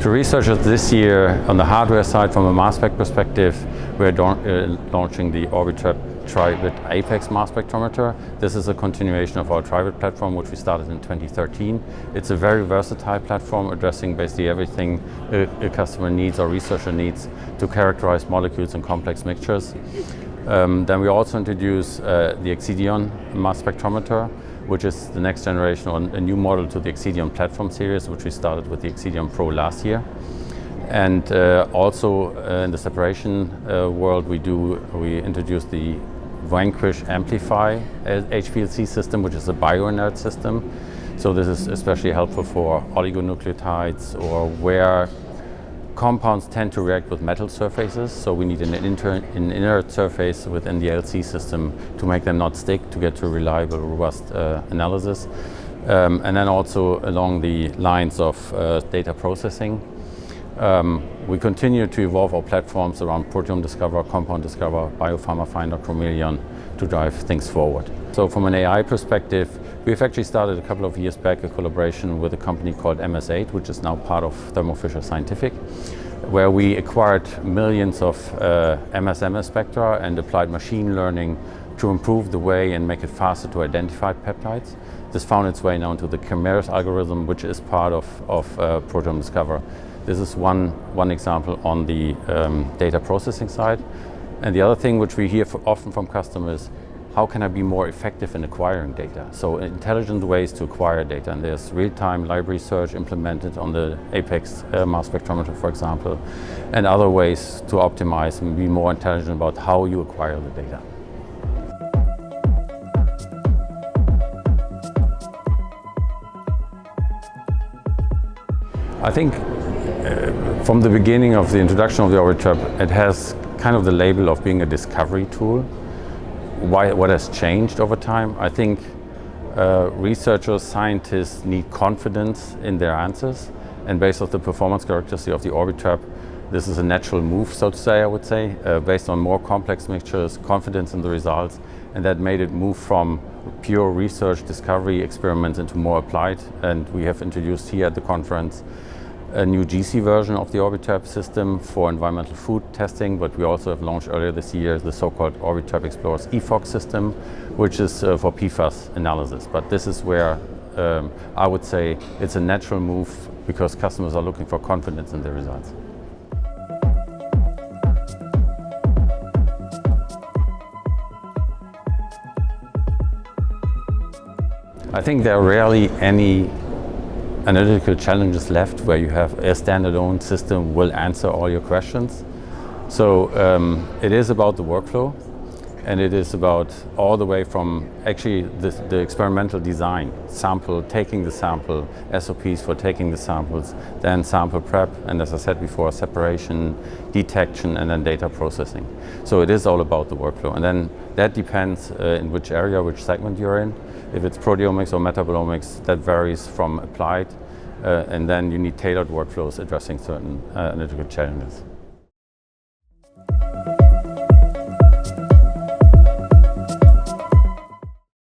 To researchers this year, on the hardware side, from a mass spec perspective, we're launching the Orbitrap Tri-bit Apex mass spectrometer. This is a continuation of our Tri-bit platform, which we started in 2013. It's a very versatile platform addressing basically everything a customer needs or researcher needs to characterize molecules and complex mixtures. Then we also introduce the Excidion mass spectrometer, which is the next generation, or a new model to the Excidion platform series, which we started with the Excidion Pro last year. And also in the separation world, we introduced the Vanquish Amplify HPLC system, which is a bioinert system. So this is especially helpful for oligonucleotides or where compounds tend to react with metal surfaces. So we need an inert surface within the LC system to make them not stick, to get to a reliable, robust analysis. And then also along the lines of data processing. We continue to evolve our platforms around Proteome Discover, Compound Discover, Biopharma Finder, Chromeleon to drive things forward. So from an AI perspective, we've actually started a couple of years back a collaboration with a company called MS8, which is now part of Thermo Fisher Scientific, where we acquired millions of MS spectra and applied machine learning to improve the way and make it faster to identify peptides. This found its way now into the Chimeras algorithm, which is part of Proteome Discover. This is one example on the data processing side. And the other thing which we hear often from customers, how can I be more effective in acquiring data? So intelligent ways to acquire data. And there's real-time library search implemented on the Apex mass spectrometer, for example, and other ways to optimize and be more intelligent about how you acquire the data. I think from the beginning of the introduction of the Orbitrap, it has kind of the label of being a discovery tool. What has changed over time? I think researchers, scientists need confidence in their answers, and based on the performance characteristic of the Orbitrap, this is a natural move, so to say, I would say, based on more complex mixtures, confidence in the results, and that made it move from pure research, discovery experiments into more applied. And we have introduced here at the conference a new GC version of the Orbitrap system for environmental food testing, but we also have launched earlier this year the so-called Orbitrap Explorers EFOG system, which is for PFAS analysis. But this is where I would say it's a natural move because customers are looking for confidence in their results. I think there are rarely any analytical challenges left where you have a standalone system will answer all your questions. So it is about the workflow, and it is about all the way from actually the experimental design, taking the sample, SOPs for taking the samples, then sample prep, and as I said before, separation, detection, and then data processing. So it is all about the workflow, and then that depends in which area, which segment you're in. If it's proteomics or metabolomics, that varies from applied, and then you need tailored workflows addressing certain analytical challenges.